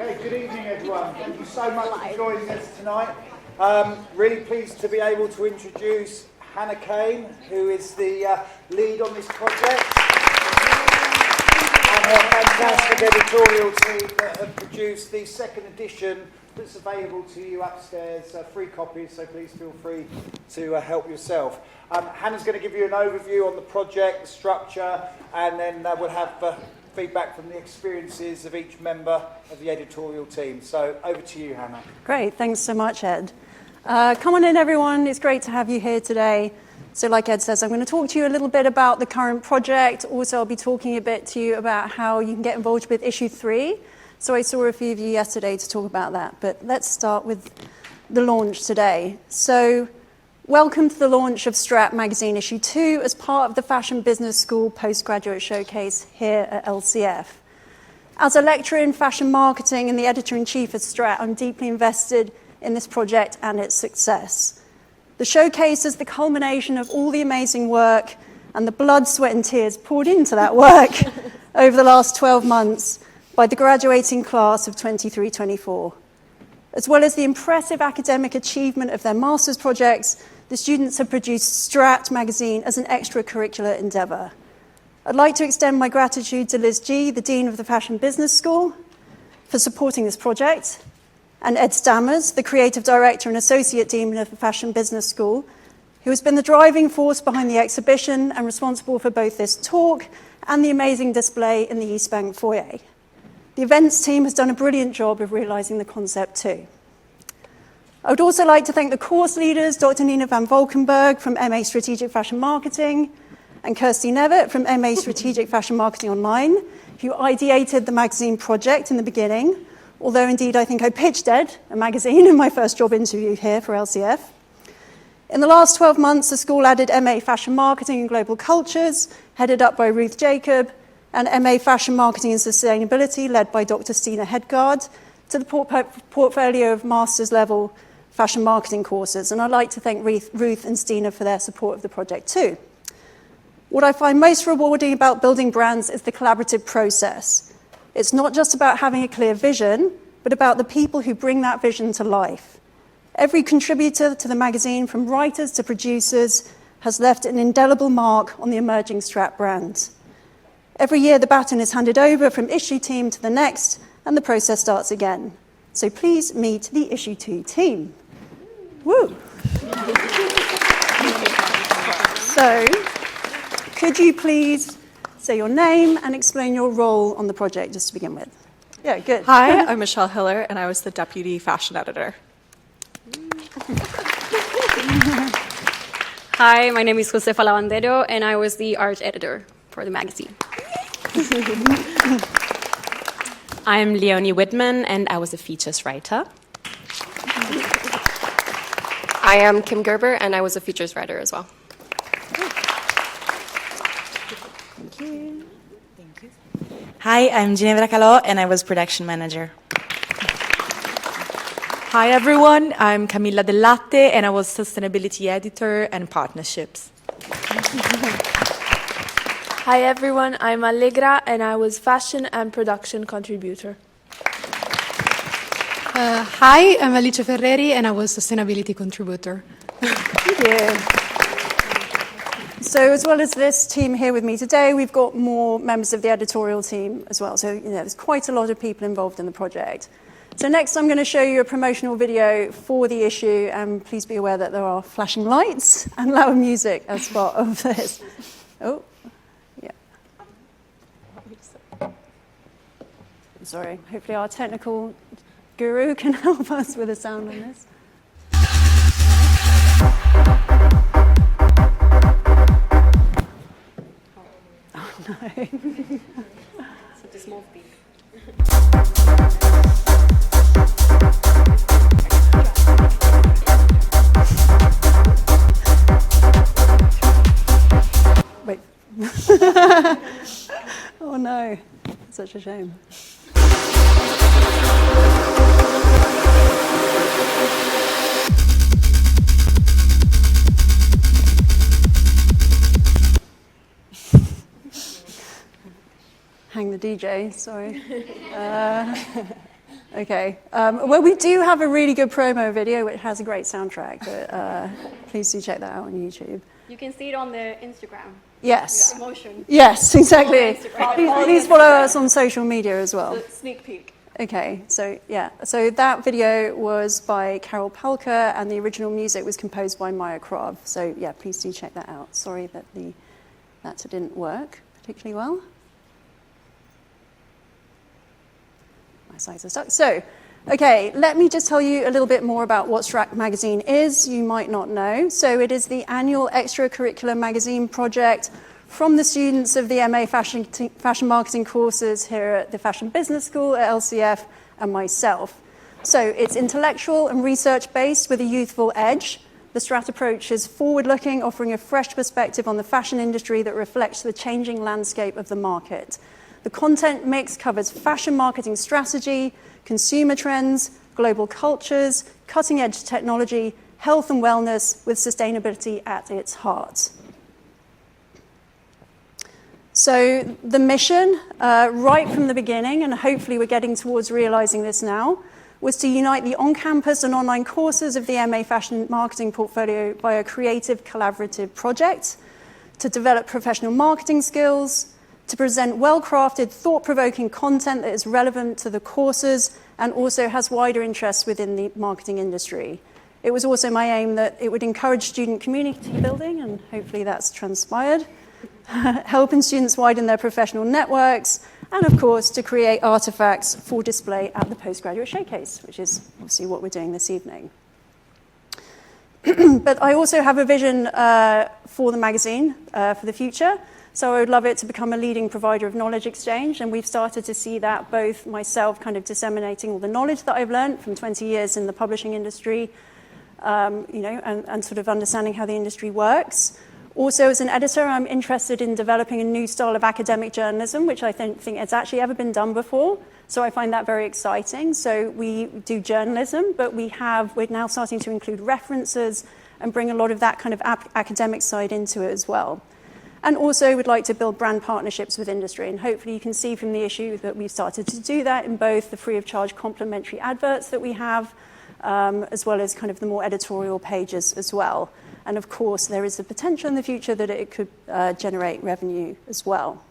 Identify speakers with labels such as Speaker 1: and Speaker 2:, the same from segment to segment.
Speaker 1: Okay, good evening everyone. Thank you so much for joining us tonight. Really pleased to be able to introduce Hannah Kane, who is the lead on this project, and her fantastic editorial team that have produced the second edition that's available to you upstairs, free copies, so please feel free to help yourself. Hannah's going to give you an overview on the project, the structure, and then we'll have feedback from the experiences of each member of the editorial team. So over to you, Hannah.
Speaker 2: Great, thanks so much, Ed. Come on in, everyone. It's great to have you here today. So like Ed says, I'm going to talk to you a little bit about the current project. Also, I'll be talking a bit to you about how you can get involved with issue 3. So I saw a few of you yesterday to talk about that. But let's start with the launch today. So welcome to the launch of STRAT Magazine issue 2 as part of the Fashion Business School Postgraduate Showcase here at LCF. As a lecturer in fashion marketing and the editor-in-chief at STRAT, I'm deeply invested in this project and its success. The showcase is the culmination of all the amazing work and the blood, sweat and tears poured into that work over the last 12 months by the graduating class of 23-24. As well as the impressive academic achievement of their master's projects, the students have produced STRAT Magazine as an extracurricular endeavour. I'd like to extend my gratitude to Liz G, the Dean of the Fashion Business School, for supporting this project, and Ed Stammers, the Creative Director and Associate Dean of the Fashion Business School, who has been the driving force behind the exhibition and responsible for both this talk and the amazing display in the East Bank foyer. The events team has done a brilliant job of realising the concept too. I would also like to thank the course leaders, Dr. Nina van Valkenburg from MA Strategic Fashion Marketing and Kirsty Nevitt from MA Strategic Fashion Marketing Online, who ideated the magazine project in the beginning, although indeed I think I pitched Ed a magazine in my first job interview here for LCF. In the last 12 months, the school added MA Fashion Marketing and Global Cultures, headed up by Ruth Jacob, and MA Fashion Marketing and Sustainability, led by Dr. Stina Hedgaard, to the portfolio of master's level fashion marketing courses. And I'd like to thank Ruth and Stina for their support of the project too. What I find most rewarding about building brands is the collaborative process. It's not just about having a clear vision, but about the people who bring that vision to life. Every contributor to the magazine, from writers to producers, has left an indelible mark on the emerging STRAT brand. Every year, the baton is handed over from issue team to the next, and the process starts again. So please meet the issue 2 team. Woo! So, could you please say your name and explain your role on the project, just to begin with? Yeah, good.
Speaker 3: Hi, I'm Michelle Hiller, and I was the deputy fashion editor.
Speaker 4: Hi, my name is Josefa Lavandero, and I was the art editor for the magazine.
Speaker 5: I'm Leonie Widmann, and I was a features writer.
Speaker 6: I am Kim Gerber, and I was a features writer as well.
Speaker 2: Thank you.
Speaker 5: Thank you. Hi, I'm Ginevra Calo, and I was production manager.
Speaker 3: Hi, everyone. I'm Camilla del Latte, and I was sustainability editor and partnerships.
Speaker 7: Hi everyone, I'm Allegra and I was fashion and production contributor.
Speaker 8: Hi, I'm Alice Ferreri and I was sustainability contributor.
Speaker 2: Thank you. So as well as this team here with me today, we've got more members of the editorial team as well. So there's quite a lot of people involved in the project. So next I'm going to show you a promotional video for the issue, and please be aware that there are flashing lights and loud music as part of this. Oh. Sorry, hopefully our technical guru can help us with the sound on this. Oh no.
Speaker 4: Such a small peak.
Speaker 2: Wait. Oh no, such a shame. Hang the DJ, sorry. Okay. Well, we do have a really good promo video which has a great soundtrack, but please do check that out on YouTube.
Speaker 4: You can see it on the Instagram.
Speaker 2: Yes.
Speaker 4: Promotion.
Speaker 2: Yes, exactly.
Speaker 4: Instagram.
Speaker 2: Please follow us on social media as well.
Speaker 4: The sneak peek.
Speaker 2: Okay, so yeah, so that video was by Carol Palker, and the original music was composed by Maya Krav. So yeah, please do check that out. Sorry that that didn't work particularly well. My slides are stuck. So, okay, let me just tell you a little bit more about what STRAT magazine is. You might not know. So it is the annual extracurricular magazine project from the students of the MA Fashion Marketing courses here at the Fashion Business School at LCF and myself. So it's intellectual and research-based with a youthful edge. The STRAT approach is forward-looking, offering a fresh perspective on the fashion industry that reflects the changing landscape of the market. The content mix covers fashion marketing strategy, consumer trends, global cultures, cutting-edge technology, health and wellness, with sustainability at its heart. So the mission, right from the beginning, and hopefully we're getting towards realizing this now, was to unite the on-campus and online courses of the MA Fashion Marketing portfolio by a creative, collaborative project, to develop professional marketing skills, to present well-crafted, thought-provoking content that is relevant to the courses and also has wider interests within the marketing industry. It was also my aim that it would encourage student community building, and hopefully that's transpired, helping students widen their professional networks, and of course to create artifacts for display at the Postgraduate Showcase, which is obviously what we're doing this evening. But I also have a vision for the magazine for the future. So I would love it to become a leading provider of knowledge exchange, and we've started to see that, both myself kind of disseminating all the knowledge that I've learned from 20 years in the publishing industry, and sort of understanding how the industry works. Also, as an editor, I'm interested in developing a new style of academic journalism, which I don't think has actually ever been done before. So I find that very exciting. So we do journalism, but we're now starting to include references and bring a lot of that kind of academic side into it as well. And also would like to build brand partnerships with industry. And hopefully you can see from the issue that we've started to do that in both the free of charge complimentary adverts that we have, as well as kind of the more editorial pages as well. And of course, there is the potential in the future that it could generate revenue as well.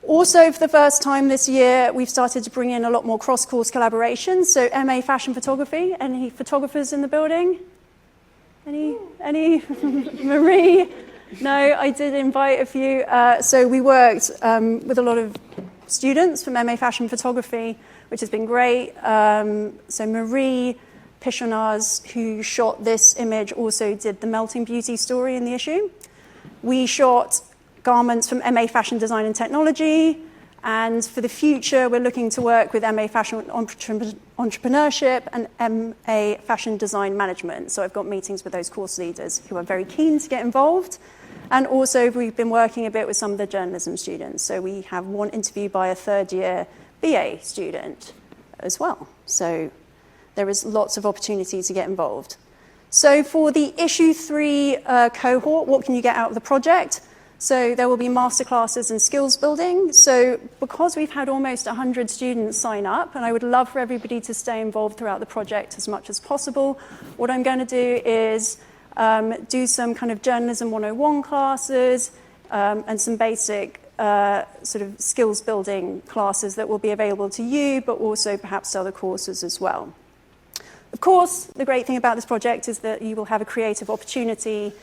Speaker 2: Also, for the first time this year, we've started to bring in a lot more cross-course collaborations. So MA Fashion Photography, any photographers in the building? Any? Marie? No, I did invite a few. So we worked with a lot of students from MA Fashion Photography, which has been great. So Marie Pichonaz, who shot this image, also did the Melting Beauty story in the issue. We shot garments from MA Fashion Design and Technology, and for the future, we're looking to work with MA Fashion Entrepreneurship and MA Fashion Design Management. So I've got meetings with those course leaders who are very keen to get involved. And also, we've been working a bit with some of the journalism students. So we have one interview by a third-year BA student as well. So there is lots of opportunity to get involved. So for the issue 3 cohort, what can you get out of the project? So there will be masterclasses and skills building. So because we've had almost 100 students sign up, and I would love for everybody to stay involved throughout the project as much as possible, what I'm going to do is do some kind of journalism 101 classes and some basic sort of skills building classes that will be available to you, but also perhaps other courses as well. Of course, the great thing about this project is that you will have a creative opportunity,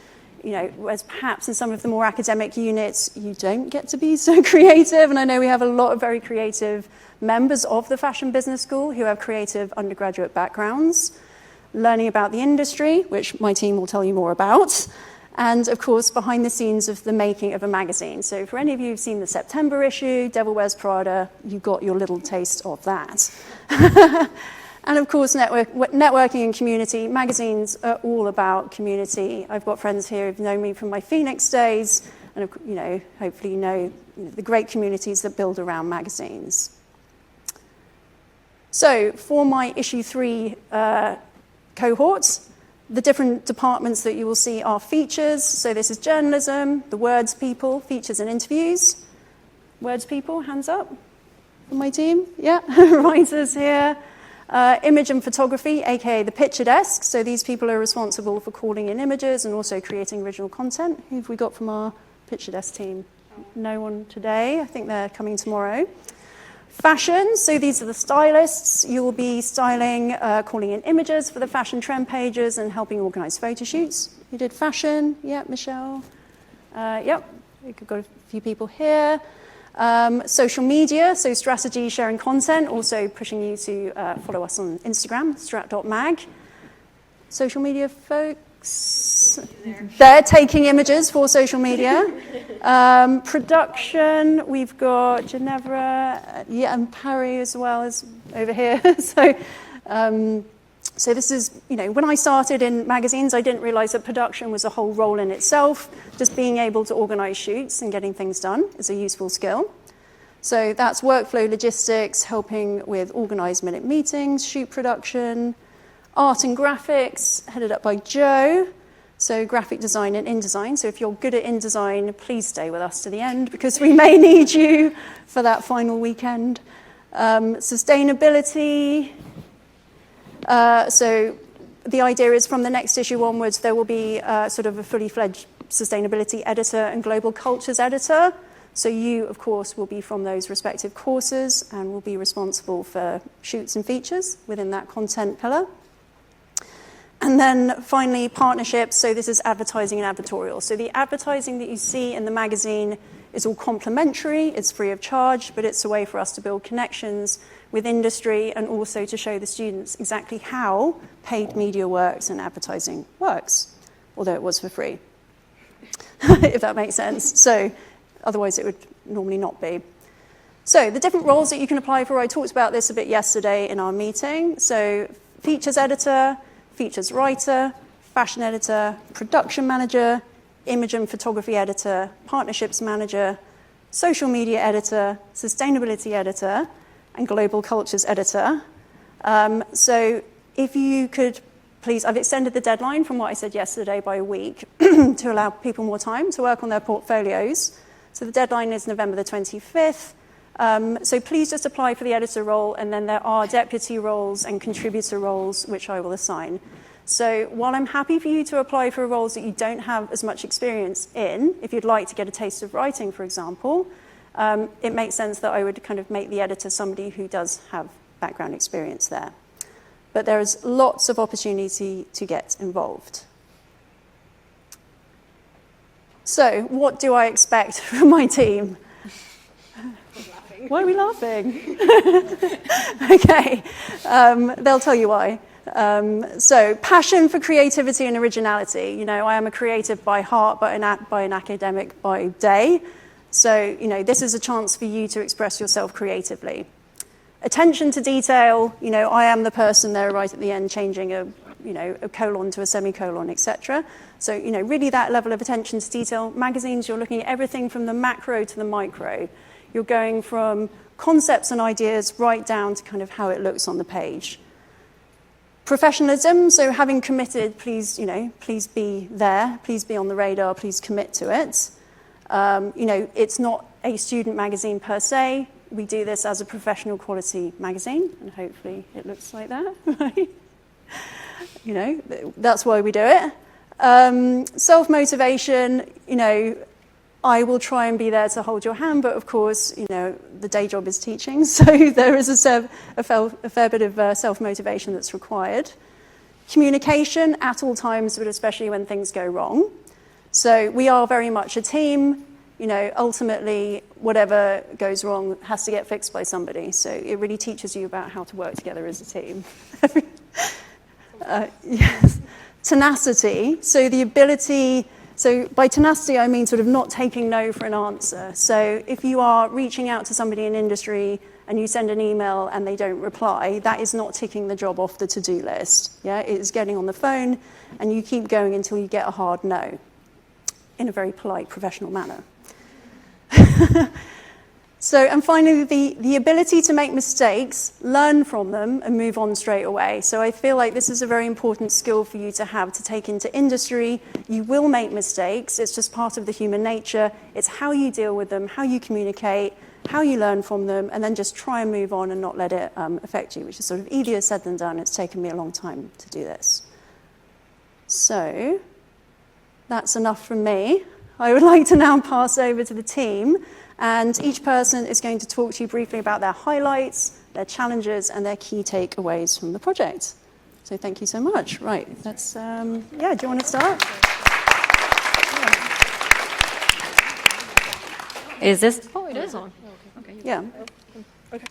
Speaker 2: whereas perhaps in some of the more academic units, you don't get to be so creative. And I know we have a lot of very creative members of the Fashion Business School who have creative undergraduate backgrounds, learning about the industry, which my team will tell you more about, and of course, behind the scenes of the making of a magazine. So for any of you who've seen the September issue, Devil Wears Prada, you got your little taste of that. And of course, networking and community. Magazines are all about community. I've got friends here who've known me from my Phoenix days, and hopefully you know the great communities that build around magazines. So for my issue 3 cohorts, the different departments that you will see are features. So this is journalism, the words people, features and interviews. Words people, hands up. from my team? Yeah, writers here. Image and photography, aka the picture desk. So these people are responsible for calling in images and also creating original content. Who have we got from our picture desk team? No one today. I think they're coming tomorrow. Fashion, so these are the stylists. You will be styling, calling in images for the fashion trend pages and helping organize photo shoots. You did fashion? Yeah, Michelle. Yep, we've got a few people here. Social media, so strategy, sharing content, also pushing you to follow us on Instagram, STRAT.Mag. Social media folks, they're taking images for social media. Production, we've got Ginevra, yeah, and Parry as well as over here. So this is, when I started in magazines, I didn't realize that production was a whole role in itself. Just being able to organize shoots and getting things done is a useful skill. So that's workflow logistics, helping with organized minute meetings, shoot production, art and graphics, headed up by Joe. So graphic design and InDesign. So if you're good at InDesign, please stay with us to the end because we may need you for that final weekend. Sustainability. So the idea is from the next issue onwards, there will be sort of a fully fledged sustainability editor and global cultures editor. So you, of course, will be from those respective courses and will be responsible for shoots and features within that content pillar. And then finally, partnerships. So this is advertising and advertorial. So the advertising that you see in the magazine is all complimentary, it's free of charge, but it's a way for us to build connections with industry and also to show the students exactly how paid media works and advertising works, although it was for free, if that makes sense. So otherwise it would normally not be. So the different roles that you can apply for, I talked about this a bit yesterday in our meeting. So features editor, features writer, fashion editor, production manager, image and photography editor, partnerships manager, social media editor, sustainability editor, and global cultures editor. So if you could please, I've extended the deadline from what I said yesterday by a week to allow people more time to work on their portfolios. So the deadline is November the 25th. So please just apply for the editor role, and then there are deputy roles and contributor roles, which I will assign. So while I'm happy for you to apply for roles that you don't have as much experience in, if you'd like to get a taste of writing, for example, it makes sense that I would kind of make the editor somebody who does have background experience there. But there is lots of opportunity to get involved. So what do I expect from my team? Why are we laughing? Okay, they'll tell you why. So passion for creativity and originality. You know, I am a creative by heart, but by an academic by day. So, you know, this is a chance for you to express yourself creatively. Attention to detail. You know, I am the person there right at the end changing a colon to a semicolon, etc. So, you know, really that level of attention to detail. Magazines, you're looking at everything from the macro to the micro. You're going from concepts and ideas right down to kind of how it looks on the page. Professionalism, so having committed, please be there, please be on the radar, please commit to it. It's not a student magazine per se. We do this as a professional quality magazine, and hopefully it looks like that, right? You know, that's why we do it. Self-motivation, I will try and be there to hold your hand, but of course, the day job is teaching, so there is a fair bit of self-motivation that's required. Communication at all times, but especially when things go wrong. So we are very much a team. Ultimately, whatever goes wrong has to get fixed by somebody. So it really teaches you about how to work together as a team. Yes. Tenacity, so the ability. So by tenacity, I mean sort of not taking no for an answer. So if you are reaching out to somebody in industry and you send an email and they don't reply, that is not ticking the job off the to-do list. Yeah, it is getting on the phone and you keep going until you get a hard no in a very polite, professional manner. And finally, the ability to make mistakes, learn from them, and move on straight away. So I feel like this is a very important skill for you to have to take into industry. You will make mistakes. It's just part of the human nature. It's how you deal with them, how you communicate, how you learn from them, and then just try and move on and not let it affect you, which is sort of easier said than done. It's taken me a long time to do this. So that's enough from me. I would like to now pass over to the team, and each person is going to talk to you briefly about their highlights, their challenges, and their key takeaways from the project. So thank you so much. Right, let's, do you want to start?
Speaker 4: Is this? Oh, it is on. Okay.
Speaker 2: Yeah.
Speaker 9: Okay.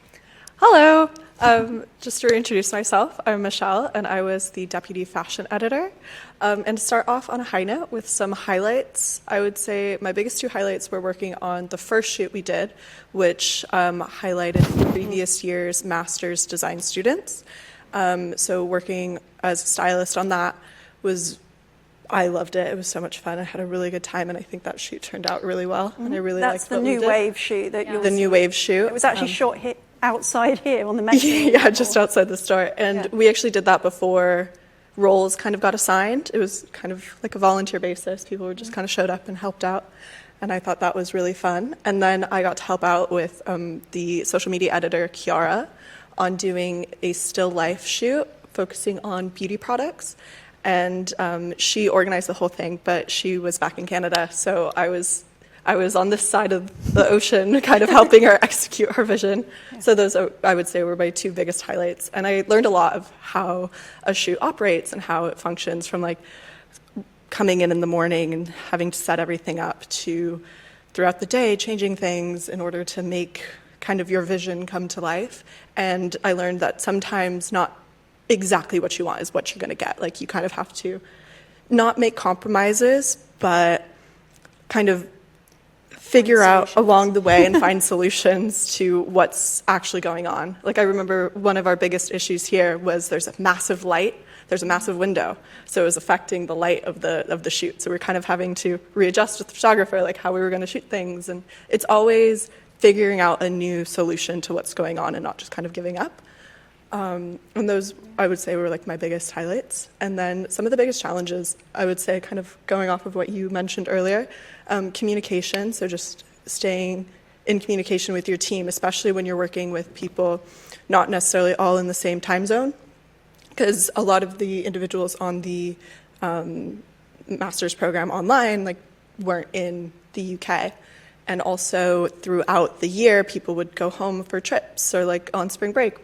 Speaker 9: Hello. Just to reintroduce myself, I'm Michelle, and I was the deputy fashion editor. And to start off on a high note with some highlights, I would say my biggest two highlights were working on the first shoot we did, which highlighted the previous year's master's design students. So working as a stylist on that I loved it. It was so much fun. I had a really good time, and I think that shoot turned out really well. And I really liked what we did.
Speaker 2: That's the new wave shoot that you'll
Speaker 9: The new wave shoot.
Speaker 2: It was actually shot outside here on the magazine.
Speaker 9: Yeah, just outside the store. And we actually did that before roles kind of got assigned. It was kind of like a volunteer basis. People just kind of showed up and helped out. And I thought that was really fun. And then I got to help out with the social media editor, Kiara, on doing a still life shoot focusing on beauty products. And she organized the whole thing, but she was back in Canada, so I was on this side of the ocean, kind of helping her execute her vision. Yeah. So those, I would say, were my two biggest highlights. And I learned a lot of how a shoot operates and how it functions, from like coming in the morning and having to set everything up to throughout the day changing things in order to make kind of your vision come to life. And I learned that sometimes not exactly what you want is what you're going to get. Like, you kind of have to not make compromises, but kind of figure out along the way and find solutions to what's actually going on. Like, I remember one of our biggest issues here was there's a massive window, so it was affecting the light of the shoot. So we're kind of having to readjust with the photographer, like how we were going to shoot things. And it's always figuring out a new solution to what's going on and not just kind of giving up. And those, I would say, were like my biggest highlights. And then some of the biggest challenges, I would say, kind of going off of what you mentioned earlier, communication. So just staying in communication with your team, especially when you're working with people not necessarily all in the same time zone, because a lot of the individuals on the master's program online weren't in the UK. And also throughout the year, people would go home for trips, or like on spring break,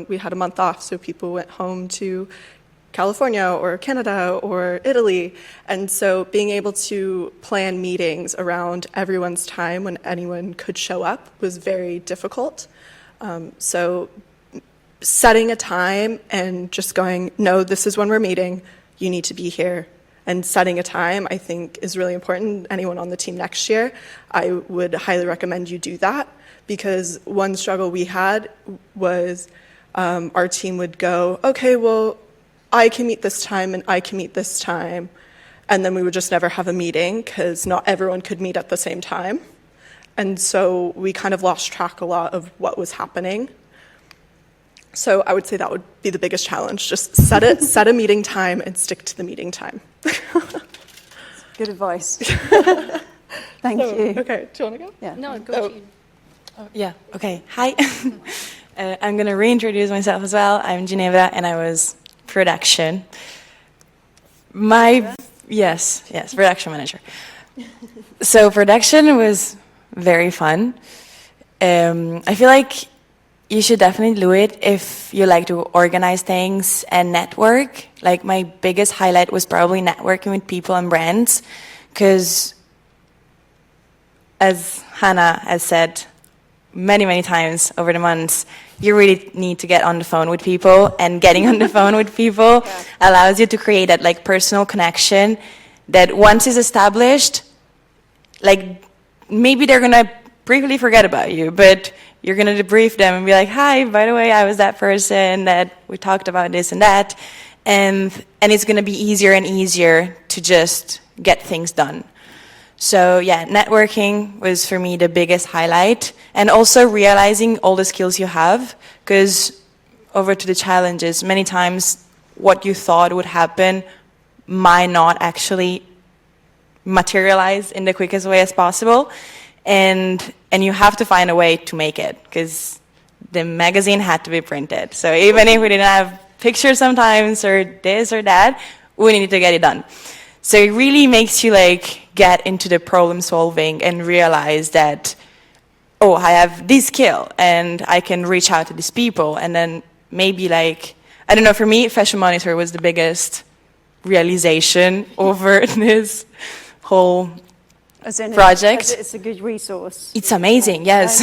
Speaker 9: we had a month off, so people went home to California or Canada or Italy. And so being able to plan meetings around everyone's time when anyone could show up was very difficult. So setting a time and just going, no, this is when we're meeting, you need to be here. And setting a time, I think, is really important. Anyone on the team next year, I would highly recommend you do that, because one struggle we had was our team would go, okay, well, I can meet this time and I can meet this time, and then we would just never have a meeting because not everyone could meet at the same time. And so we kind of lost track a lot of what was happening. So I would say that would be the biggest challenge. Just set a meeting time and stick to the meeting time.
Speaker 2: Good advice. Thank you.
Speaker 9: Okay, do you want to go?
Speaker 2: Yeah.
Speaker 4: No, go to you.
Speaker 5: Oh, yeah, okay. Hi. I'm going to reintroduce myself as well. I'm Ginevra, and I was production. Yes, production manager. So production was very fun. I feel like you should definitely do it if you like to organize things and network. Like, my biggest highlight was probably networking with people and brands, because as Hannah has said many, many times over the months, you really need to get on the phone with people, and getting on the phone with people allows you to create that like personal connection that once it's established, like, maybe they're gonna briefly forget about you, but you're going to debrief them and be like, hi, by the way, I was that person that we talked about this and that. And it's going to be easier and easier to just get things done. So yeah, networking was for me the biggest highlight. And also realizing all the skills you have, because over to the challenges, many times what you thought would happen might not actually materialize in the quickest way as possible. and you have to find a way to make it, because the magazine had to be printed. So even if we didn't have pictures sometimes, or this or that, we needed to get it done. So it really makes you like get into the problem solving and realize that, oh, I have this skill and I can reach out to these people. And then maybe like, I don't know, for me, Fashion Monitor was the biggest realization over this whole project.
Speaker 2: It's a good resource.
Speaker 5: It's amazing, yes.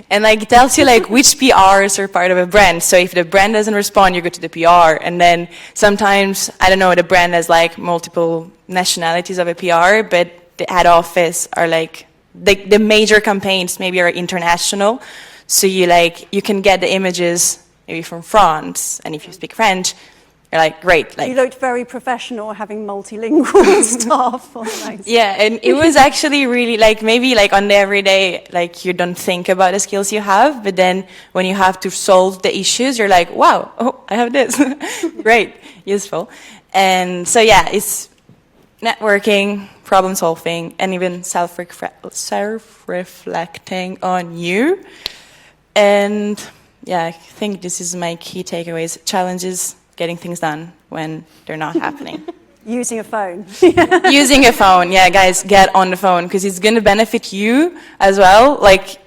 Speaker 5: And like it tells you like which PRs are part of a brand. So if the brand doesn't respond, you go to the PR. And then sometimes, I don't know, the brand has like multiple nationalities of a PR, but the head office are like, the major campaigns maybe are international. So you can get the images maybe from France. And if you speak French, you're like, great. Like,
Speaker 2: you looked very professional having multilingual staff. Nice.
Speaker 5: Yeah, and it was actually really like, maybe like on the everyday, like you don't think about the skills you have, but then when you have to solve the issues, you're like, wow, oh, I have this. Great, useful. And so yeah, it's networking, problem solving, and even self-reflecting on you. And yeah, I think this is my key takeaways. Challenges, getting things done when they're not happening.
Speaker 2: Using a phone.
Speaker 5: Using a phone, yeah, guys, get on the phone, because it's going to benefit you as well. Like,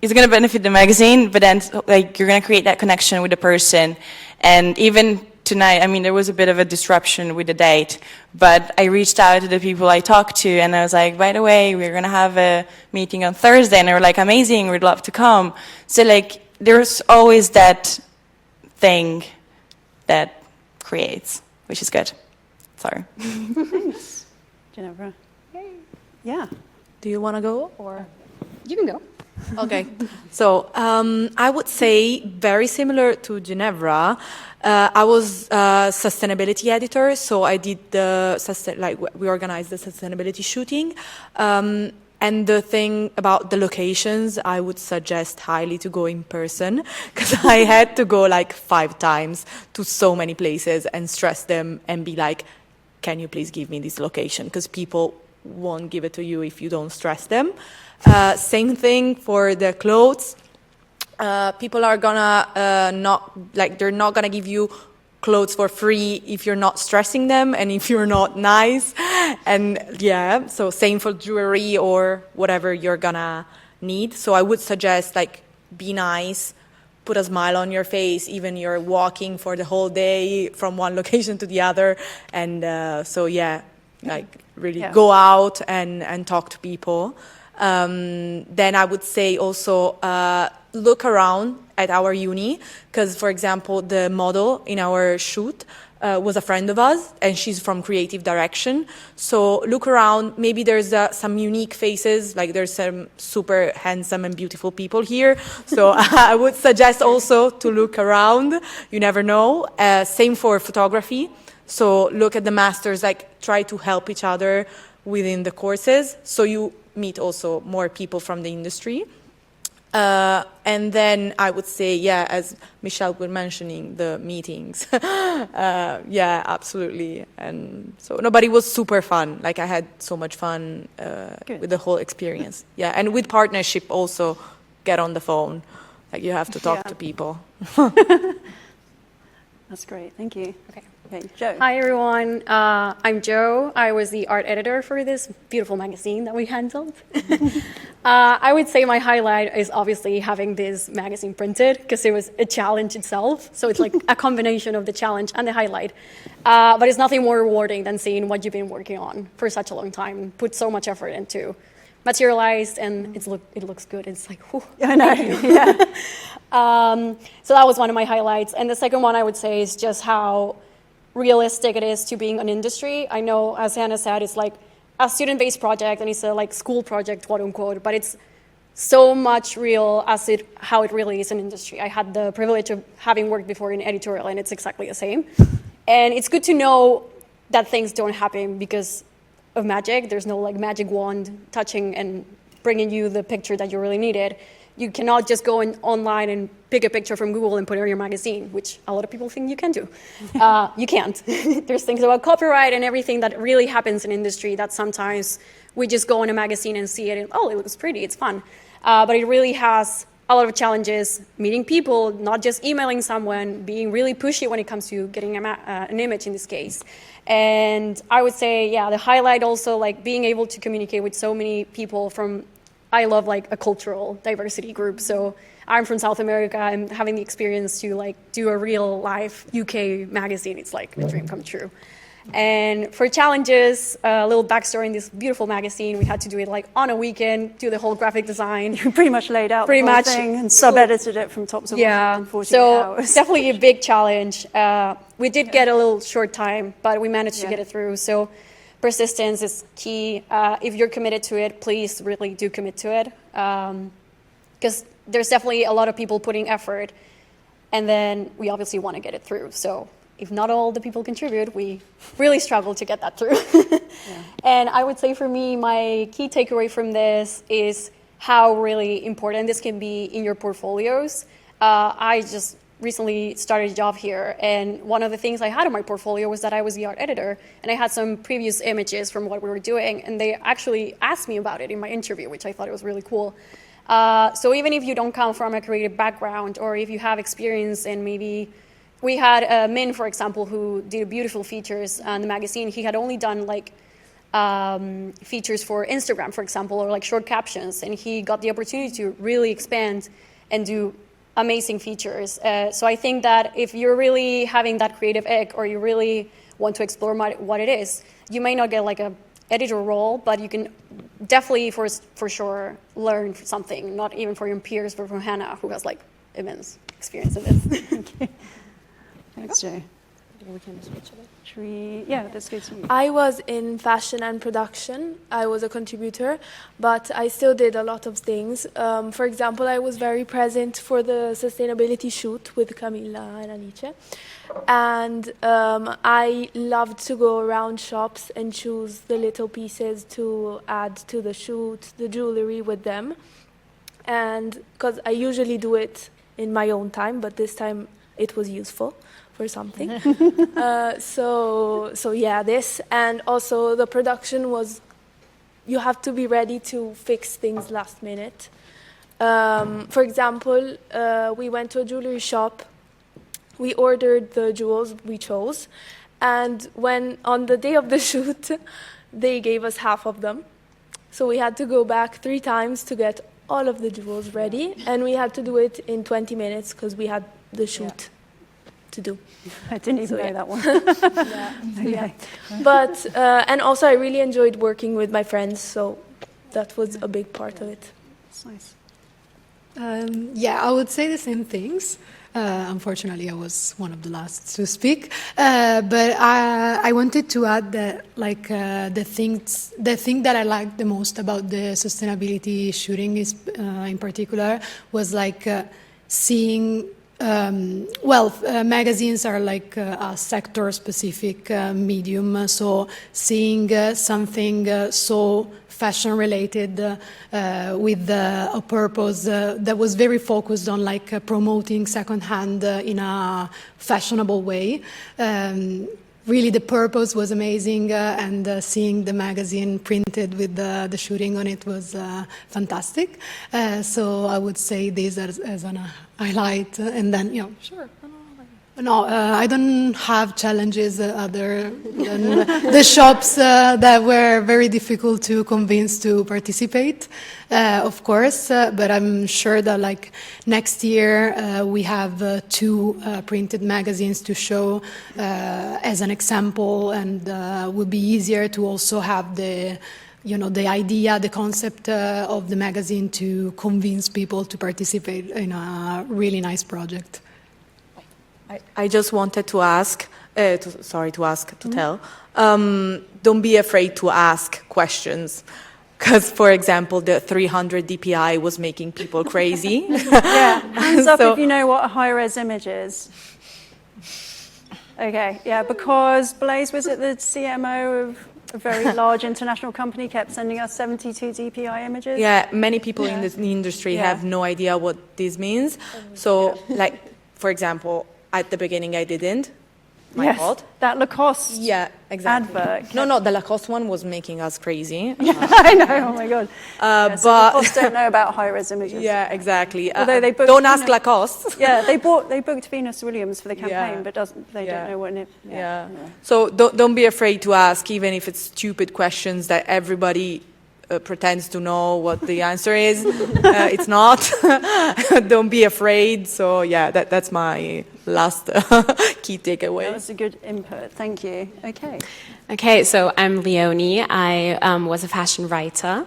Speaker 5: it's going to benefit the magazine, but then like you're going to create that connection with the person. And even tonight, I mean, there was a bit of a disruption with the date, but I reached out to the people I talked to, and I was like, by the way, we're going to have a meeting on Thursday, and they were like, amazing, we'd love to come. So like, there's always that thing that creates, which is good. Sorry.
Speaker 2: Thanks, Ginevra. Yeah.
Speaker 3: Do you want to go, or?
Speaker 4: You can go.
Speaker 3: Okay. So I would say very similar to Ginevra. I was a sustainability editor, so I did we organized the sustainability shooting. And the thing about the locations, I would suggest highly to go in person, because I had to go like 5 times to so many places and stress them and be like, can you please give me this location? Because people won't give it to you if you don't stress them. Same thing for the clothes. People are gonna they're not gonna give you clothes for free if you're not stressing them and if you're not nice. And yeah, so same for jewelry or whatever you're gonna need. So I would suggest like be nice, put a smile on your face, even you're walking for the whole day from one location to the other. And so yeah, like really go out and talk to people. Then I would say also look around at our uni, because for example the model in our shoot was a friend of us, and she's from creative direction. So look around, maybe there's some unique faces, like there's some super handsome and beautiful people here. So I would suggest also to look around, you never know. Same for photography. So look at the masters, like try to help each other within the courses, so you meet also more people from the industry. And then I would say, yeah, as Michelle was mentioning, the meetings. Yeah, absolutely. And so nobody was super fun. Like I had so much fun with the whole experience. Yeah, and with partnership also, get on the phone. Like you have to talk to people.
Speaker 2: That's great. Thank you. Okay, Jo.
Speaker 4: Hi, everyone. I'm Jo. I was the art editor for this beautiful magazine that we handled. I would say my highlight is obviously having this magazine printed, because it was a challenge itself. So it's like a combination of the challenge and the highlight. But it's nothing more rewarding than seeing what you've been working on for such a long time, put so much effort into, materialized, and it looks good. It's like, whew.
Speaker 2: I know. Yeah.
Speaker 4: So that was one of my highlights. And the second one I would say is just how realistic it is to being an industry. I know, as Hannah said, it's like a student-based project, and it's a like school project, quote unquote, but it's so much real as how it really is an industry. I had the privilege of having worked before in editorial, and it's exactly the same. And it's good to know that things don't happen because of magic. There's no like magic wand touching and bringing you the picture that you really needed. You cannot just go online and pick a picture from Google and put it on your magazine, which a lot of people think you can do. You can't. There's things about copyright and everything that really happens in industry that sometimes we just go on a magazine and see it and, oh, it looks pretty, it's fun. But it really has a lot of challenges, meeting people, not just emailing someone, being really pushy when it comes to getting an image in this case. And I would say, yeah, the highlight also, like being able to communicate with so many people from, I love like a cultural diversity group. So I'm from South America, and having the experience to like do a real life UK magazine, it's like a dream come true. And for challenges, a little backstory in this beautiful magazine, we had to do it like on a weekend, do the whole graphic design.
Speaker 2: You pretty much laid out the whole thing and sub-edited it from top to bottom in 48 hours.
Speaker 4: Definitely a big challenge. We did get a little short time, but we managed to get it through. So persistence is key. If you're committed to it, please really do commit to it. Because there's definitely a lot of people putting effort, and then we obviously want to get it through. So if not all the people contribute, we really struggle to get that through. And I would say for me, my key takeaway from this is how really important this can be in your portfolios. I just recently started a job here, and one of the things I had in my portfolio was that I was the art editor, and I had some previous images from what we were doing, and they actually asked me about it in my interview, which I thought it was really cool. So even if you don't come from a creative background, or if you have experience in maybe, we had Min, for example, who did beautiful features on the magazine. He had only done like features for Instagram, for example, or like short captions, and he got the opportunity to really expand and do amazing features. So I think that if you're really having that creative egg, or you really want to explore what it is, you may not get like a editor role, but you can definitely for sure learn something, not even for your peers, but from Hannah, who has like immense experience in this.
Speaker 2: Thanks, Jay.
Speaker 7: We can switch it.
Speaker 2: Yeah, that's good to you.
Speaker 7: I was in fashion and production. I was a contributor, but I still did a lot of things. For example, I was very present for the sustainability shoot with Camilla and Alice. And I loved to go around shops and choose the little pieces to add to the shoot, the jewelry with them. And because I usually do it in my own time, but this time it was useful for something. So yeah, this. And also the production was, you have to be ready to fix things last minute. For example, we went to a jewelry shop. We ordered the jewels we chose, and when on the day of the shoot, they gave us half of them. So we had to go back 3 times to get all of the jewels ready, and we had to do it in 20 minutes because we had the shoot to do.
Speaker 2: I didn't even know that one.
Speaker 7: Okay. But, and also I really enjoyed working with my friends, so that was a big part of it.
Speaker 2: That's nice.
Speaker 8: Yeah, I would say the same things. Unfortunately, I was one of the last to speak, but I wanted to add that, like, the thing that I liked the most about the sustainability shooting is, in particular, was like seeing. Magazines are like a sector-specific medium, so seeing something so fashion-related with a purpose that was very focused on like promoting secondhand in a fashionable way. Really, the purpose was amazing, and seeing the magazine printed with the shooting on it was fantastic. So I would say this as an highlight, and then, sure. No, I don't have challenges other than the shops that were very difficult to convince to participate, of course, but I'm sure that like next year we have 2 printed magazines to show as an example, and will be easier to also have the idea, the concept of the magazine to convince people to participate in a really nice project.
Speaker 3: I just wanted to ask, tell, don't be afraid to ask questions. Because, for example, the 300 DPI was making people crazy.
Speaker 2: Yeah, hands up if you know what a high-res image is. Okay, yeah, because Blaise, was it the CMO of a very large international company, kept sending us 72 DPI images?
Speaker 3: Yeah, many people in the industry have no idea what this means. So, like, for example, at the beginning I didn't. my fault.
Speaker 2: That Lacoste
Speaker 3: Yeah, exactly.
Speaker 2: advert.
Speaker 3: No, the Lacoste one was making us crazy.
Speaker 2: I know, oh my God. So
Speaker 3: but
Speaker 2: Lacoste don't know about high-res images.
Speaker 3: yeah, exactly.
Speaker 2: Although they booked,
Speaker 3: don't ask Lacoste.
Speaker 2: Yeah, they booked Venus Williams for the campaign,
Speaker 3: Yeah.
Speaker 2: but they don't know what it.
Speaker 3: Yeah. So don't be afraid to ask, even if it's stupid questions that everybody pretends to know what the answer is. It's not. Don't be afraid. So yeah, that's my last key takeaway.
Speaker 2: That was a good input. Thank you. Okay.
Speaker 10: Okay, so I'm Leonie. I was a fashion writer,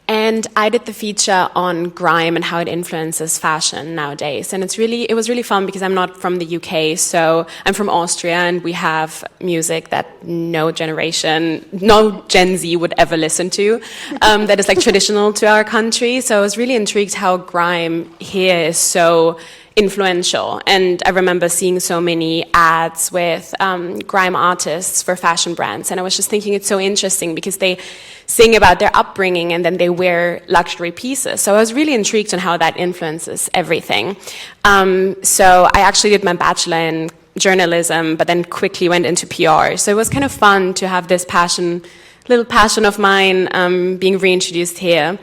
Speaker 10: and I did the feature on grime and how it influences fashion nowadays. And it was really fun because I'm not from the UK, so I'm from Austria, and we have music that no Gen Z would ever listen to, that is like traditional to our country. So I was really intrigued how grime here is so influential, and I remember seeing so many ads with grime artists for fashion brands, and I was just thinking it's so interesting because they sing about their upbringing and then they wear luxury pieces. So I was really intrigued on how that influences everything. So I actually did my bachelor in journalism, but then quickly went into PR. So it was kind of fun to have this little passion of mine being reintroduced here.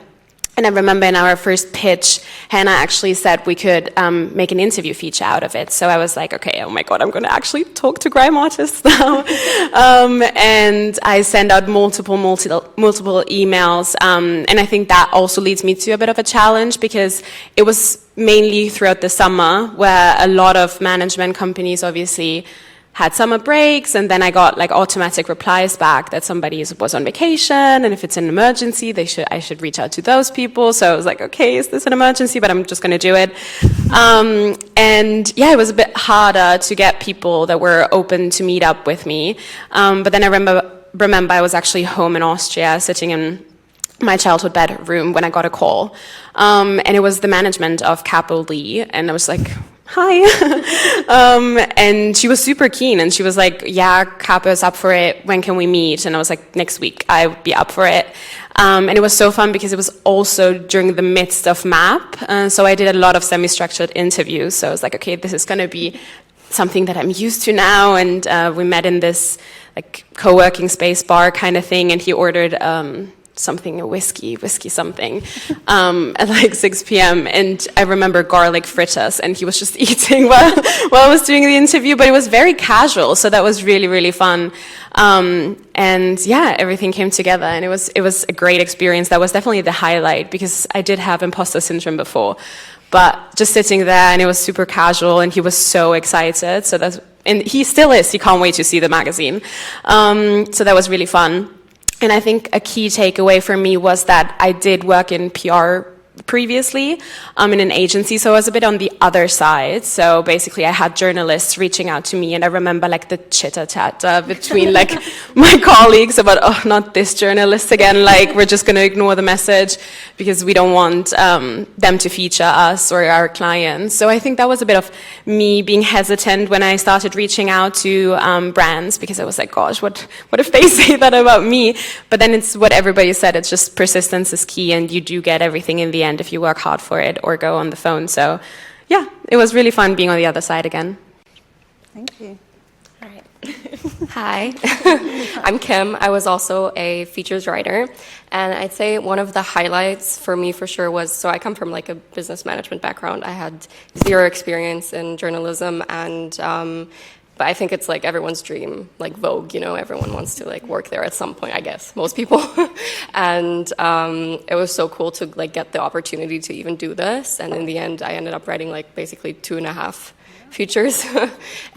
Speaker 10: And I remember in our first pitch, Hannah actually said we could make an interview feature out of it. So I was like, okay, oh my God, I'm going to actually talk to grime artists now. And I sent out multiple emails. And I think that also leads me to a bit of a challenge because it was mainly throughout the summer where a lot of management companies obviously had summer breaks, and then I got like automatic replies back that somebody was on vacation, and if it's an emergency, I should reach out to those people. So I was like, okay, is this an emergency? But I'm just going to do it. And yeah, it was a bit harder to get people that were open to meet up with me. But then I remember I was actually home in Austria, sitting in my childhood bedroom when I got a call, and it was the management of Capital Lee, and I was like, hi. And she was super keen, and she was like, yeah, Capo's up for it. When can we meet? And I was like, next week, I would be up for it. And it was so fun because it was also during the midst of MAP. So I did a lot of semi-structured interviews. So I was like, okay, this is going to be something that I'm used to now. And we met in this like co-working space bar kind of thing, and he ordered something, a whiskey something, at like 6 p.m. And I remember garlic fritters, and he was just eating while I was doing the interview, but it was very casual, so that was really, really fun. And yeah, everything came together, and it was a great experience. That was definitely the highlight, because I did have imposter syndrome before, but just sitting there, and it was super casual, and he was so excited. And he still is. He can't wait to see the magazine. So that was really fun. And I think a key takeaway for me was that I did work in PR previously in an agency, so I was a bit on the other side. So basically I had journalists reaching out to me, and I remember like the chitter-chatter between like my colleagues about, oh, not this journalist again, like we're just going to ignore the message because we don't want them to feature us or our clients. So I think that was a bit of me being hesitant when I started reaching out to brands, because I was like, gosh, what if they say that about me? But then it's what everybody said, it's just persistence is key, and you do get everything in the end if you work hard for it or go on the phone. So yeah, it was really fun being on the other side again.
Speaker 2: Thank you.
Speaker 6: All right. Hi, I'm Kim. I was also a features writer, and I'd say one of the highlights for me for sure was, so I come from like a business management background. I had zero experience in journalism, and but I think it's like everyone's dream, like Vogue, you know, everyone wants to like work there at some point, I guess, most people. And it was so cool to like get the opportunity to even do this. And in the end, I ended up writing like basically 2.5 features.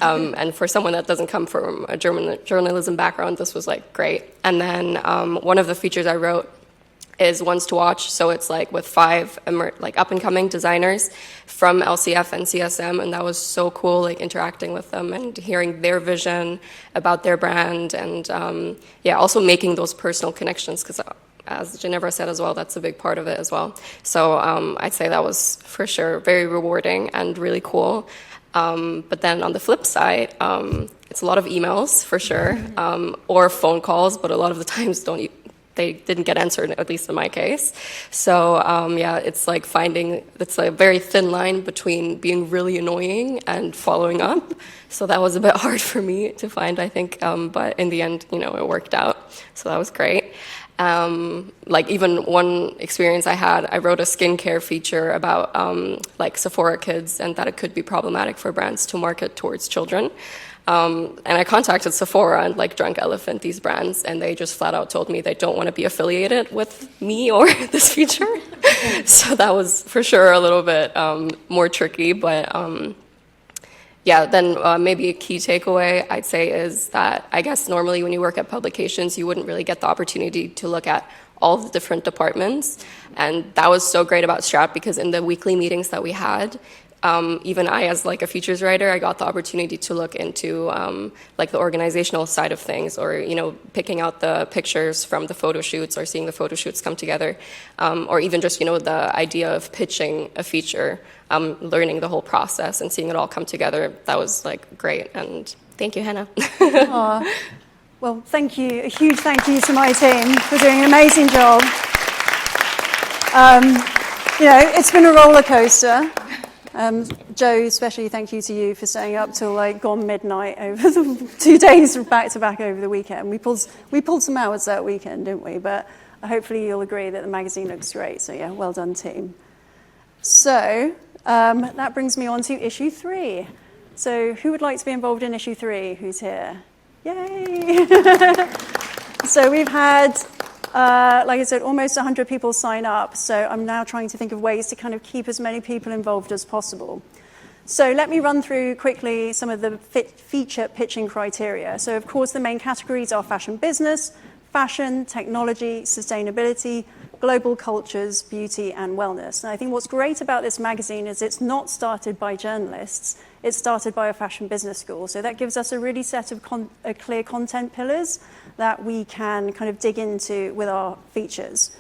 Speaker 6: And for someone that doesn't come from a journalism background, this was like great. And then one of the features I wrote is Ones to Watch. So it's like with 5 like up-and-coming designers from LCF and CSM, and that was so cool, like interacting with them and hearing their vision about their brand, and yeah, also making those personal connections, because as Ginevra said as well, that's a big part of it as well. So I'd say that was for sure very rewarding and really cool. But then on the flip side, it's a lot of emails for sure, or phone calls, but a lot of the times they didn't get answered, at least in my case. So yeah, it's like it's a very thin line between being really annoying and following up. So that was a bit hard for me to find, I think, but in the end, it worked out. So that was great. Like even one experience I had, I wrote a skincare feature about like Sephora kids and that it could be problematic for brands to market towards children. And I contacted Sephora and like Drunk Elephant, these brands, and they just flat out told me they don't want to be affiliated with me or this feature. So that was for sure a little bit more tricky, but yeah, then maybe a key takeaway I'd say is that I guess normally when you work at publications, you wouldn't really get the opportunity to look at all the different departments. And that was so great about Strat because in the weekly meetings that we had, even I, as like a features writer, I got the opportunity to look into like the organizational side of things, or picking out the pictures from the photo shoots, or seeing the photo shoots come together, or even just the idea of pitching a feature, learning the whole process and seeing it all come together. That was like great, and thank you, Hannah.
Speaker 2: Well, thank you. A huge thank you to my team for doing an amazing job. It's been a roller coaster. Joe, especially thank you to you for staying up till like gone midnight over the 2 days back to back over the weekend. We pulled some hours that weekend, didn't we? But hopefully you'll agree that the magazine looks great. So yeah, well done, team. So that brings me on to issue 3. So who would like to be involved in issue 3? Who's here? Yay! So we've had, like I said, almost 100 people sign up. So I'm now trying to think of ways to kind of keep as many people involved as possible. So let me run through quickly some of the feature pitching criteria. So of course, the main categories are fashion business, fashion, technology, sustainability, global cultures, beauty, and wellness. And I think what's great about this magazine is it's not started by journalists. It's started by a fashion business school. So that gives us a really set of clear content pillars that we can kind of dig into with our features.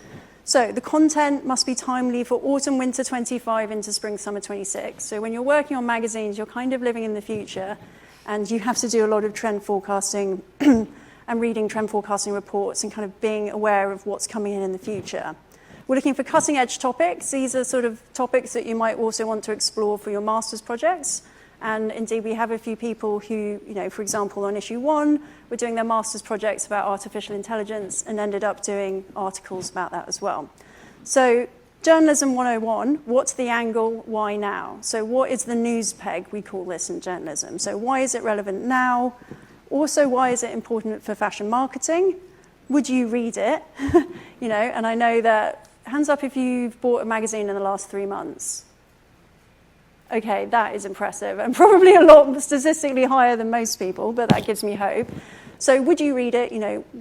Speaker 2: So the content must be timely for autumn, winter 25 into spring, summer 26. So when you're working on magazines, you're kind of living in the future, and you have to do a lot of trend forecasting and reading trend forecasting reports and kind of being aware of what's coming in the future. We're looking for cutting edge topics. These are sort of topics that you might also want to explore for your master's projects. And indeed, we have a few people who, for example, on issue 1, were doing their master's projects about artificial intelligence and ended up doing articles about that as well. So journalism 101, what's the angle, why now? So what is the news peg, we call this in journalism? So why is it relevant now? Also, why is it important for fashion marketing? Would you read it? And I know that, hands up if you've bought a magazine in the last 3 months. Okay, that is impressive, and probably a lot statistically higher than most people, but that gives me hope. So would you read it?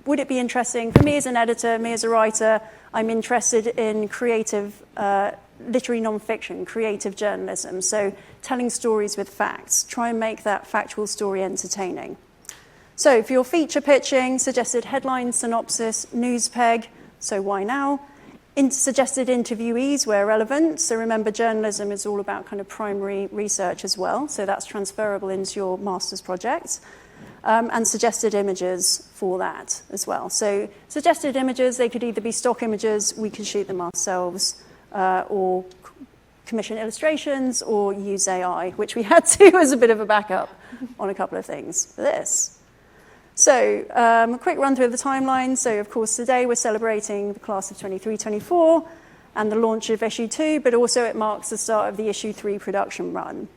Speaker 2: Would it be interesting? For me as an editor, me as a writer, I'm interested in creative literary nonfiction, creative journalism. So telling stories with facts. Try and make that factual story entertaining. So for your feature pitching, suggested headline, synopsis, news peg, so why now? Suggested interviewees where relevant. So remember, journalism is all about kind of primary research as well. So that's transferable into your master's project. And suggested images for that as well. So suggested images, they could either be stock images, we could shoot them ourselves, or commission illustrations, or use AI, which we had to as a bit of a backup on a couple of things for this. So a quick run through the timeline. So of course today we're celebrating the class of 23-24 and the launch of issue 2, but also it marks the start of the issue 3 production run.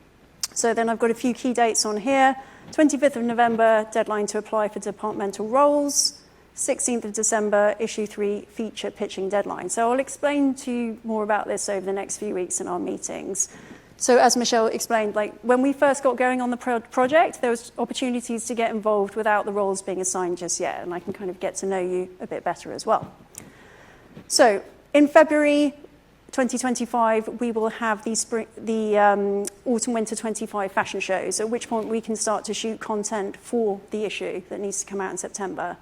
Speaker 2: So then I've got a few key dates on here. 25th of November, deadline to apply for departmental roles. 16th of December, issue 3 feature pitching deadline. So I'll explain to you more about this over the next few weeks in our meetings. So as Michelle explained, like when we first got going on the project, there was opportunities to get involved without the roles being assigned just yet, and I can kind of get to know you a bit better as well. So in February 2025, we will have the autumn-winter 25 fashion shows, at which point we can start to shoot content for the issue that needs to come out in September.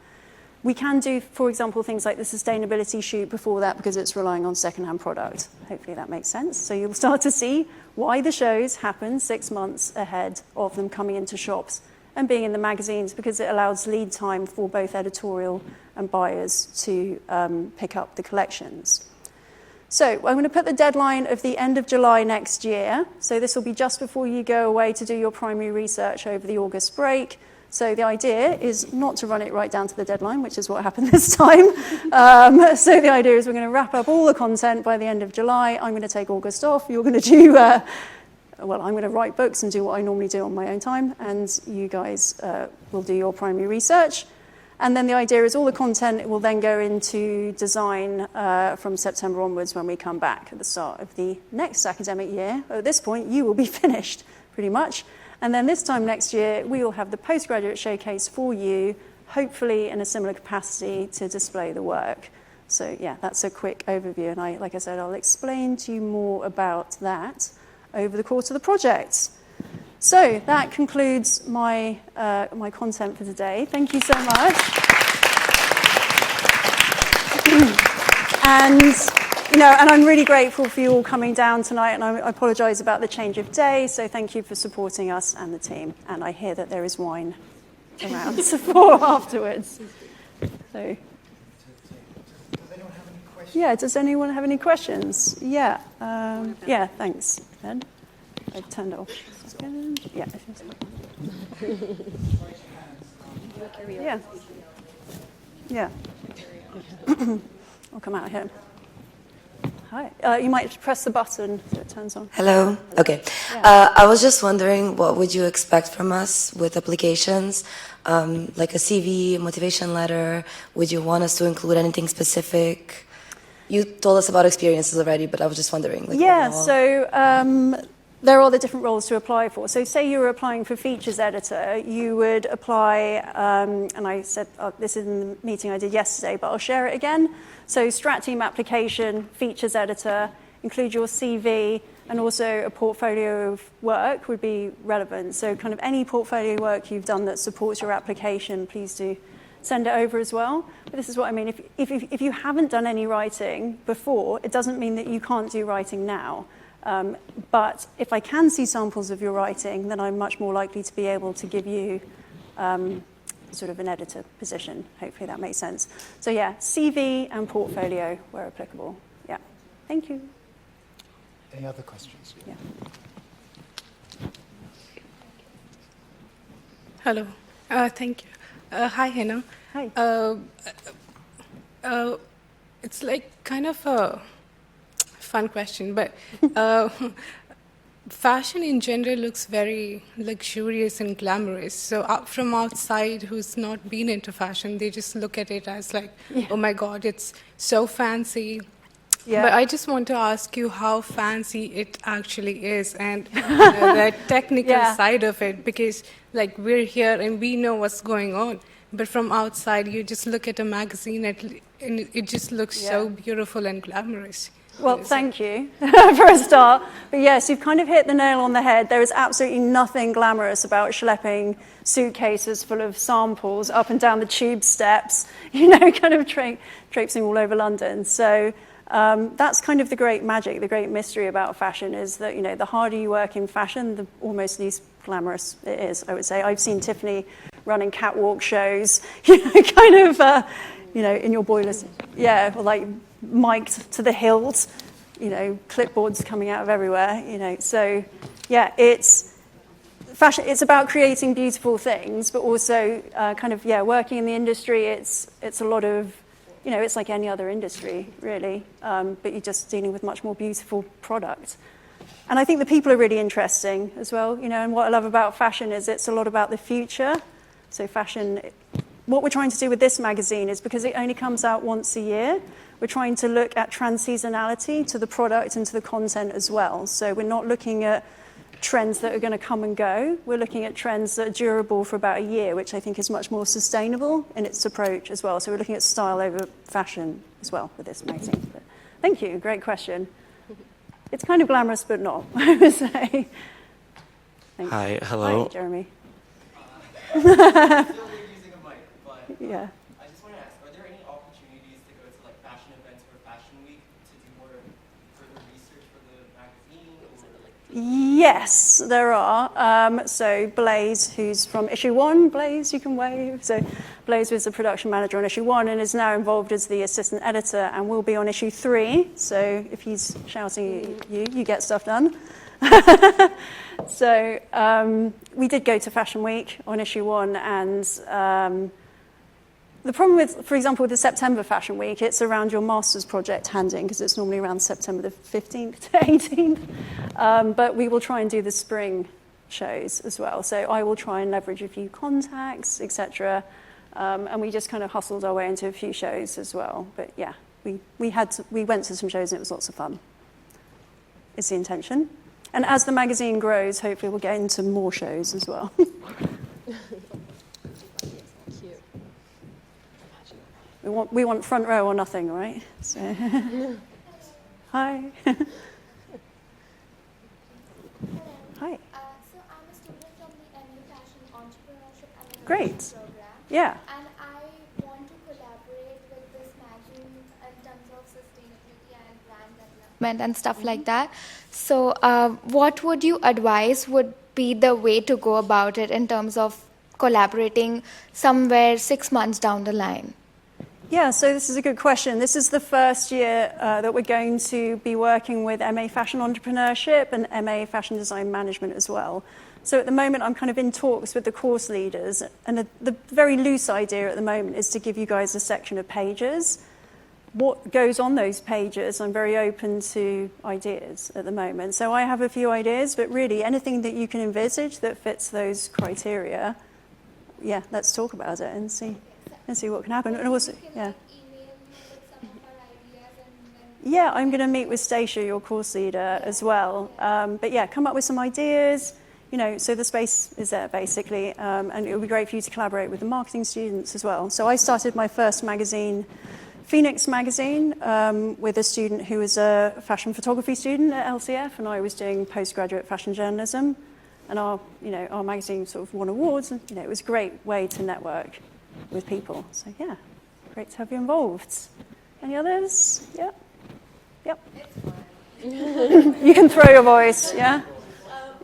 Speaker 2: We can do, for example, things like the sustainability shoot before that because it's relying on second-hand product. Hopefully that makes sense. So you'll start to see why the shows happen 6 months ahead of them coming into shops and being in the magazines, because it allows lead time for both editorial and buyers to pick up the collections. So I'm going to put the deadline of the end of July next year. So this will be just before you go away to do your primary research over the August break. So the idea is not to run it right down to the deadline, which is what happened this time. So the idea is we're going to wrap up all the content by the end of July. I'm going to take August off. You're going to do, well, I'm going to write books and do what I normally do on my own time. And you guys will do your primary research. And then the idea is all the content will then go into design from September onwards when we come back at the start of the next academic year. At this point, you will be finished, pretty much. And then this time next year, we will have the postgraduate showcase for you, hopefully in a similar capacity to display the work. So yeah, that's a quick overview. And like I said, I'll explain to you more about that over the course of the project. So that concludes my content for today. Thank you so much. And I'm really grateful for you all coming down tonight, and I apologise about the change of day. So thank you for supporting us and the team. And I hear that there is wine around for afterwards. So. Yeah, does anyone have any questions? Yeah, yeah, thanks, Ed. I turned it off. Yeah. Yeah. Yeah. I'll come out here. Hi. You might press the button so it turns on.
Speaker 11: Hello. Okay.
Speaker 2: Yeah.
Speaker 11: I was just wondering, what would you expect from us with applications? Like a CV, motivation letter? Would you want us to include anything specific? You told us about experiences already, but I was just wondering. Like,
Speaker 2: yeah.
Speaker 11: overall.
Speaker 2: So. There are the different roles to apply for. So say you were applying for features editor, you would apply, and I said this is in the meeting I did yesterday, but I'll share it again. So Strat team application, features editor, include your CV, and also a portfolio of work would be relevant. So kind of any portfolio work you've done that supports your application, please do send it over as well. But this is what I mean. If you haven't done any writing before, it doesn't mean that you can't do writing now. But if I can see samples of your writing, then I'm much more likely to be able to give you sort of an editor position. Hopefully that makes sense. So yeah, CV and portfolio where applicable. Yeah. Thank you.
Speaker 1: Any other questions?
Speaker 2: Yeah.
Speaker 12: Hello. Thank you. Hi, Hannah.
Speaker 2: Hi.
Speaker 12: It's like kind of a fun question, but fashion in general looks very luxurious and glamorous. So from outside, who's not been into fashion, they just look at it as like, oh my God, it's so fancy. Yeah. But I just want to ask you how fancy it actually is, and the technical side of it, because like we're here and we know what's going on, but from outside, you just look at a magazine and it just looks so beautiful and glamorous.
Speaker 2: Well, thank you for a start. But yes, you've kind of hit the nail on the head. There is absolutely nothing glamorous about schlepping suitcases full of samples up and down the tube steps, kind of traipsing all over London. So that's kind of the great magic, the great mystery about fashion is that, the harder you work in fashion, the almost least glamorous it is, I would say. I've seen Tiffany running catwalk shows, in your boilers. Yeah, or like mic'd to the hilt, clipboards coming out of everywhere, So, yeah, it's fashion. It's about creating beautiful things, but also working in the industry. It's a lot of, it's like any other industry, really, but you're just dealing with much more beautiful product. And I think the people are really interesting as well, and what I love about fashion is it's a lot about the future. So fashion, what we're trying to do with this magazine is because it only comes out once a year, we're trying to look at trans-seasonality to the product and to the content as well. So we're not looking at trends that are going to come and go. We're looking at trends that are durable for about a year, which I think is much more sustainable in its approach as well. So we're looking at style over fashion as well with this magazine. But thank you, great question. It's kind of glamorous, but not, I would say. Thanks.
Speaker 13: Hi, hello.
Speaker 2: Hi, Jeremy. Yeah.
Speaker 14: I just want to ask, are there any opportunities to go to like fashion events or fashion week to do more further research for the magazine?
Speaker 2: Yes, there are. So Blaze, who's from issue 1, Blaze, you can wave. So Blaze was the production manager on issue 1 and is now involved as the assistant editor and will be on issue 3. So if he's shouting at you, you get stuff done. So we did go to Fashion Week on issue 1, and the problem with, for example, with the September Fashion Week, it's around your master's project handing, because it's normally around September the 15th to 18th. But we will try and do the spring shows as well. So I will try and leverage a few contacts, etc. And we just kind of hustled our way into a few shows as well. But yeah, we went to some shows and it was lots of fun. Is the intention. And as the magazine grows, hopefully we'll get into more shows as well. We want front row or nothing, right? So. Hi. Hi.
Speaker 13: So I'm a student from the MU Fashion Entrepreneurship and
Speaker 2: Great.
Speaker 13: program.
Speaker 2: Yeah.
Speaker 13: And I want to collaborate with this magazine in terms of sustainability and brand development and stuff like that. So what would you advise would be the way to go about it in terms of collaborating somewhere 6 months down the line?
Speaker 2: Yeah, so this is a good question. This is the first year that we're going to be working with MA Fashion Entrepreneurship and MA Fashion Design Management as well. So at the moment, I'm kind of in talks with the course leaders, and the very loose idea at the moment is to give you guys a section of pages. What goes on those pages, I'm very open to ideas at the moment. So I have a few ideas, but really anything that you can envisage that fits those criteria, yeah, let's talk about it and see what can happen. And also, yeah. Yeah, I'm going to meet with Stacia, your course leader, as well. But yeah, come up with some ideas. You know, so the space is there basically, and it would be great for you to collaborate with the marketing students as well. So I started my first magazine, Phoenix magazine, with a student who was a fashion photography student at LCF, and I was doing postgraduate fashion journalism. And our magazine sort of won awards, and it was a great way to network with people. So yeah, great to have you involved. Any others? Yep. Yep. You can throw your voice, yeah?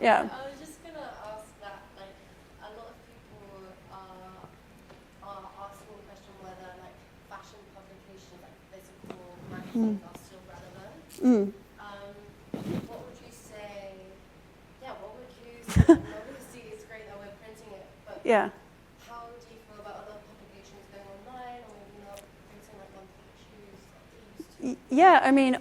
Speaker 2: Yeah.
Speaker 15: I was just going to ask that, like, a lot of people are asking the question whether, like, fashion publications, like physical magazines, are still relevant. What would you say? Yeah, what would you say? Obviously, it's great that we're printing it, but
Speaker 2: Yeah.
Speaker 15: how do you feel about other publications going online, or maybe not printing like monthly issues like they used to?
Speaker 2: Yeah, I mean,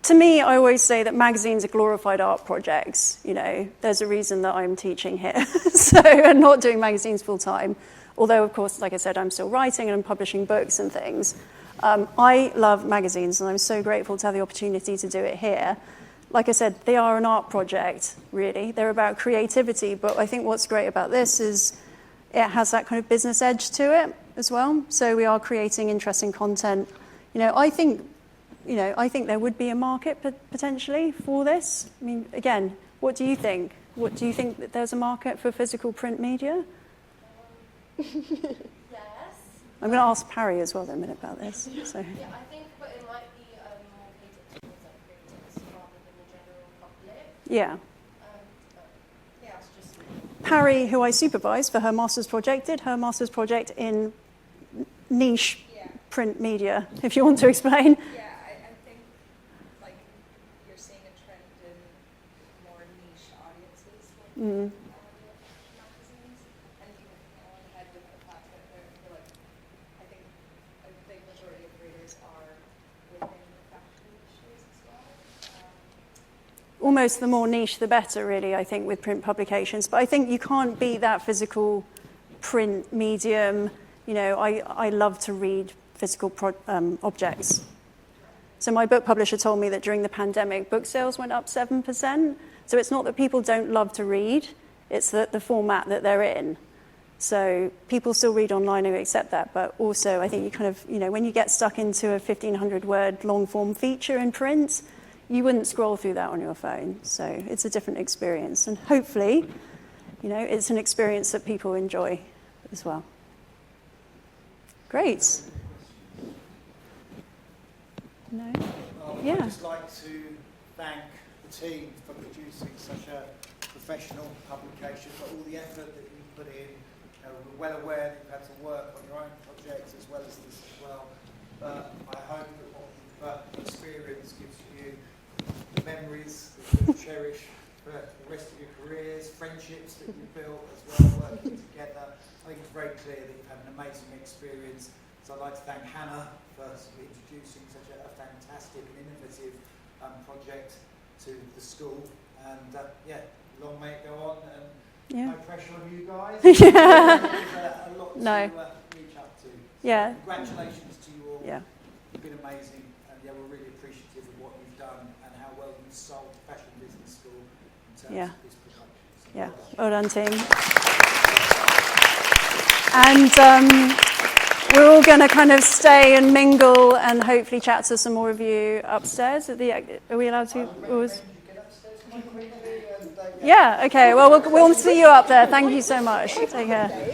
Speaker 2: to me, I always say that magazines are glorified art projects. You know, there's a reason that I'm teaching here. So I'm not doing magazines full time. Although, of course, like I said, I'm still writing and I'm publishing books and things. I love magazines, and I'm so grateful to have the opportunity to do it here. Like I said, they are an art project, really. They're about creativity, but I think what's great about this is it has that kind of business edge to it as well. So we are creating interesting content. I think there would be a market potentially for this. I mean, again, what do you think? What do you think that there's a market for physical print media?
Speaker 15: Yes.
Speaker 2: I'm going to ask Parry as well in a minute about this. So.
Speaker 15: Yeah, I think, but it might be more catered towards like creators rather than the general public.
Speaker 2: Yeah.
Speaker 15: Yeah, it's just.
Speaker 2: Parry, who I supervised for her master's project, did her master's project in niche print media, if you want to explain.
Speaker 16: Yeah, I think like you're seeing a trend in more niche audiences with magazines, and you know, ahead with the fact that they're like, I think a big majority of readers are within the fashion industries as well.
Speaker 2: Almost the more niche, the better, really, I think, with print publications. But I think you can't beat that physical print medium. I love to read physical objects. So my book publisher told me that during the pandemic, book sales went up 7%. So it's not that people don't love to read, it's that the format that they're in. So people still read online who accept that, but also I think you kind of, when you get stuck into a 1,500-word long-form feature in print, you wouldn't scroll through that on your phone. So it's a different experience. And hopefully, it's an experience that people enjoy as well. Great. No?
Speaker 1: I'd just like to thank the team for producing such a professional publication, for all the effort that you put in. We're well aware that you've had to work on your own projects as well as this as well. But I hope that what you've experienced gives you the memories that you'll cherish for the rest of your careers, friendships that you've built as well, working together. I think it's very clear that you've had an amazing experience. So I'd like to thank Hannah for introducing such a fantastic and innovative project to the school. And yeah, long may it go on. And no pressure on you guys. A lot to reach up to.
Speaker 2: Yeah.
Speaker 1: So congratulations to you all.
Speaker 2: Yeah.
Speaker 1: You've been amazing, and yeah, we're really appreciative of what you've done and how well you've sold the Fashion Business School in terms of this production. So
Speaker 2: Yeah.
Speaker 1: well done.
Speaker 2: Well done, team. And we're all going to kind of stay and mingle and hopefully chat to some more of you upstairs. Are we allowed to? Yeah, okay. Well, we'll see you up there. Thank you so much. Take care.